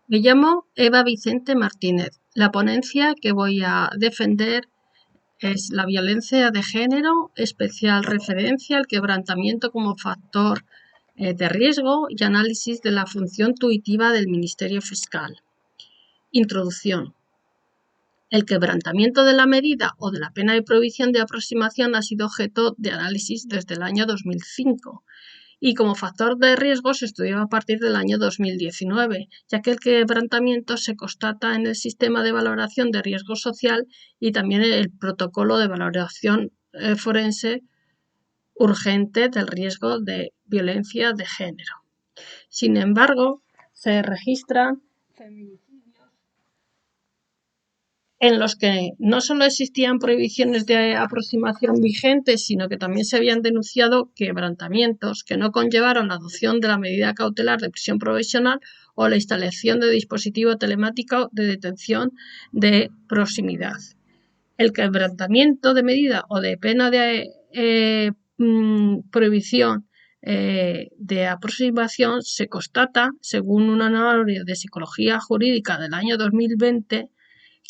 Me llamo Eva Vicente Martínez. La ponencia que voy a defender es la violencia de género, especial referencia al quebrantamiento como factor de riesgo y análisis de la función tuitiva del Ministerio Fiscal. Introducción. El quebrantamiento de la medida o de la pena de prohibición de aproximación ha sido objeto de análisis desde el año 2005. Y como factor de riesgo se estudió a partir del año 2019, ya que el quebrantamiento se constata en el sistema de valoración de riesgo social y también en el protocolo de valoración forense urgente del riesgo de violencia de género. Sin embargo, se registran feminicidios en los que no solo existían prohibiciones de aproximación vigentes, sino que también se habían denunciado quebrantamientos que no conllevaron la adopción de la medida cautelar de prisión provisional o la instalación de dispositivo telemático de detención de proximidad. El quebrantamiento de medida o de pena de prohibición de aproximación se constata, según un análisis de psicología jurídica del año 2020,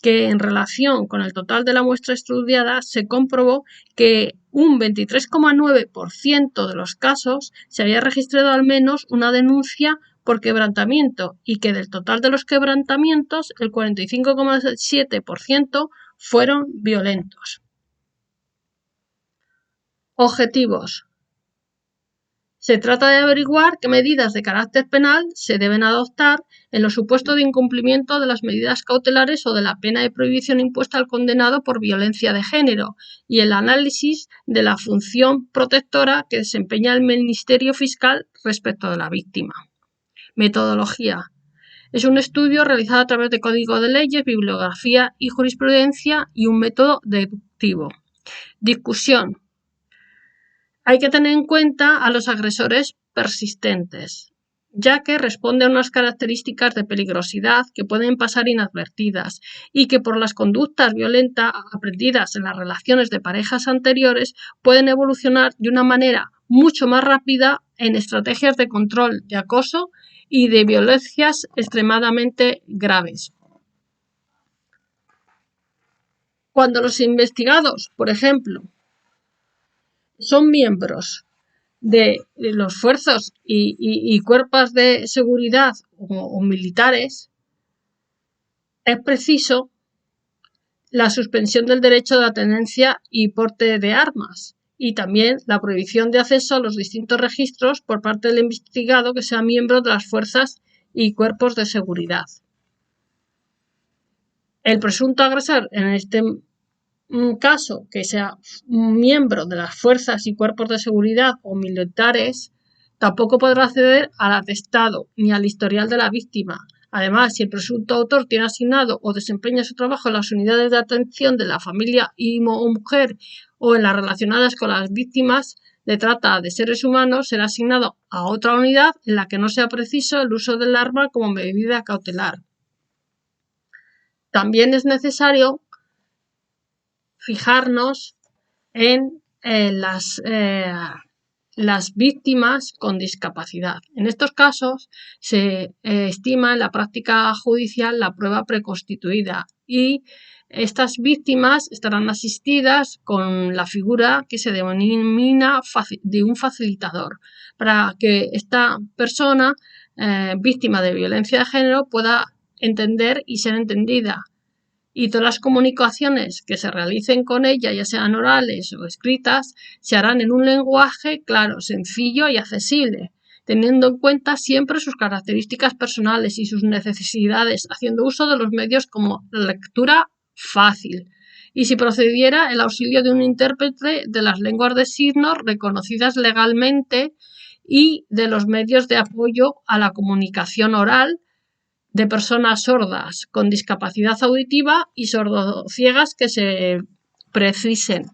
que en relación con el total de la muestra estudiada se comprobó que un 23,9% de los casos se había registrado al menos una denuncia por quebrantamiento y que del total de los quebrantamientos el 45,7% fueron violentos. Objetivos. Se trata de averiguar qué medidas de carácter penal se deben adoptar en los supuestos de incumplimiento de las medidas cautelares o de la pena de prohibición impuesta al condenado por violencia de género y el análisis de la función protectora que desempeña el Ministerio Fiscal respecto de la víctima. Metodología. Es un estudio realizado a través de código de leyes, bibliografía y jurisprudencia y un método deductivo. Discusión. Hay que tener en cuenta a los agresores persistentes, ya que responden a unas características de peligrosidad que pueden pasar inadvertidas y que por las conductas violentas aprendidas en las relaciones de parejas anteriores pueden evolucionar de una manera mucho más rápida en estrategias de control de acoso y de violencias extremadamente graves. Cuando los investigados, por ejemplo, son miembros de los fuerzas y cuerpos de seguridad o militares, es preciso la suspensión del derecho de la tenencia y porte de armas y también la prohibición de acceso a los distintos registros por parte del investigado que sea miembro de las fuerzas y cuerpos de seguridad. El presunto agresor en este caso que sea miembro de las fuerzas y cuerpos de seguridad o militares, tampoco podrá acceder al atestado ni al historial de la víctima. Además, si el presunto autor tiene asignado o desempeña su trabajo en las unidades de atención de la familia o mujer o en las relacionadas con las víctimas de trata de seres humanos, será asignado a otra unidad en la que no sea preciso el uso del arma como medida cautelar. También es necesario fijarnos en las víctimas con discapacidad. En estos casos se estima en la práctica judicial la prueba preconstituida y estas víctimas estarán asistidas con la figura que se denomina de un facilitador para que esta persona víctima de violencia de género pueda entender y ser entendida. Y todas las comunicaciones que se realicen con ella, ya sean orales o escritas, se harán en un lenguaje claro, sencillo y accesible, teniendo en cuenta siempre sus características personales y sus necesidades, haciendo uso de los medios como la lectura fácil. Y si procediera el auxilio de un intérprete de las lenguas de signos reconocidas legalmente y de los medios de apoyo a la comunicación oral, de personas sordas con discapacidad auditiva y sordociegas que se precisen.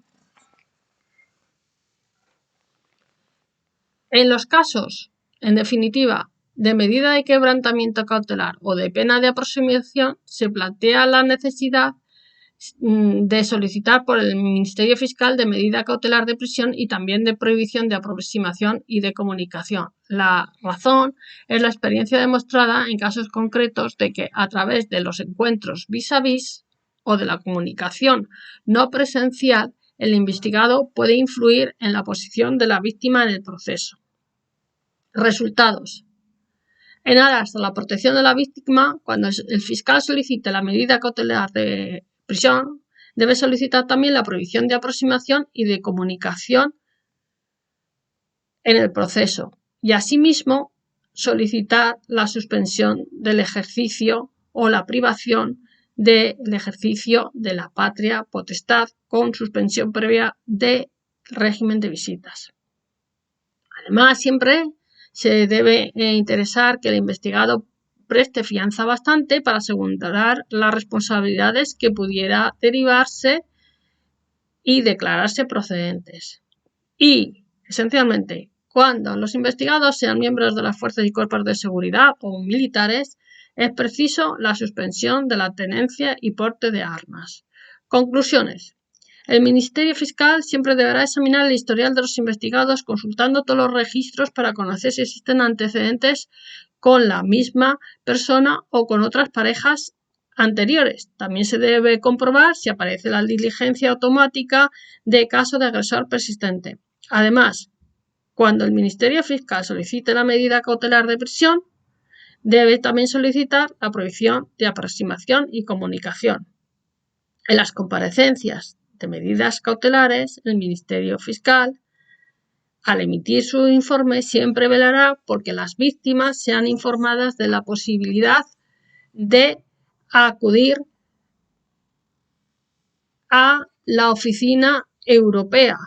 En los casos, en definitiva, de medida de quebrantamiento cautelar o de pena de aproximación, se plantea la necesidad de solicitar por el Ministerio Fiscal de medida cautelar de prisión y también de prohibición de aproximación y de comunicación. La razón es la experiencia demostrada en casos concretos de que a través de los encuentros vis a vis o de la comunicación no presencial, el investigado puede influir en la posición de la víctima en el proceso. Resultados. En aras de la protección de la víctima, cuando el fiscal solicite la medida cautelar de prisión, debe solicitar también la prohibición de aproximación y de comunicación en el proceso y asimismo solicitar la suspensión del ejercicio o la privación del ejercicio de la patria potestad con suspensión previa del régimen de visitas. Además, siempre se debe interesar que el investigado preste fianza bastante para asegurar las responsabilidades que pudiera derivarse y declararse procedentes. Y, esencialmente, cuando los investigados sean miembros de las fuerzas y cuerpos de seguridad o militares, es preciso la suspensión de la tenencia y porte de armas. Conclusiones. El Ministerio Fiscal siempre deberá examinar el historial de los investigados consultando todos los registros para conocer si existen antecedentes con la misma persona o con otras parejas anteriores. También se debe comprobar si aparece la diligencia automática de caso de agresor persistente. Además, cuando el Ministerio Fiscal solicite la medida cautelar de prisión, debe también solicitar la prohibición de aproximación y comunicación. En las comparecencias de medidas cautelares, el Ministerio Fiscal, al emitir su informe, siempre velará porque las víctimas sean informadas de la posibilidad de acudir a la Oficina Europea.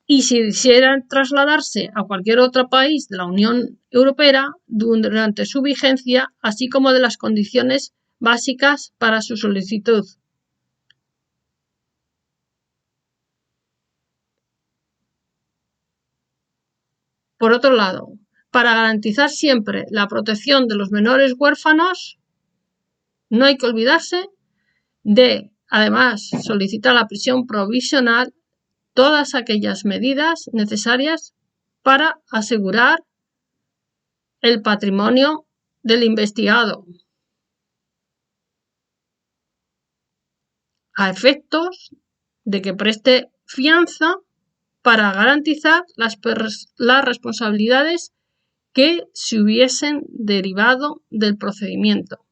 Y si quisieran trasladarse a cualquier otro país de la Unión Europea durante su vigencia, así como de las condiciones básicas para su solicitud. Por otro lado, para garantizar siempre la protección de los menores huérfanos, no hay que olvidarse de, además, solicitar la prisión provisional, todas aquellas medidas necesarias para asegurar el patrimonio del investigado, a efectos de que preste fianza para garantizar las responsabilidades que se hubiesen derivado del procedimiento,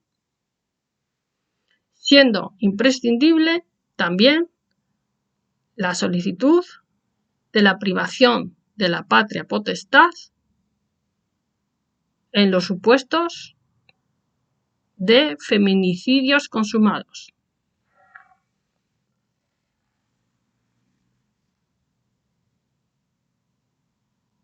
siendo imprescindible también la solicitud de la privación de la patria potestad en los supuestos de feminicidios consumados.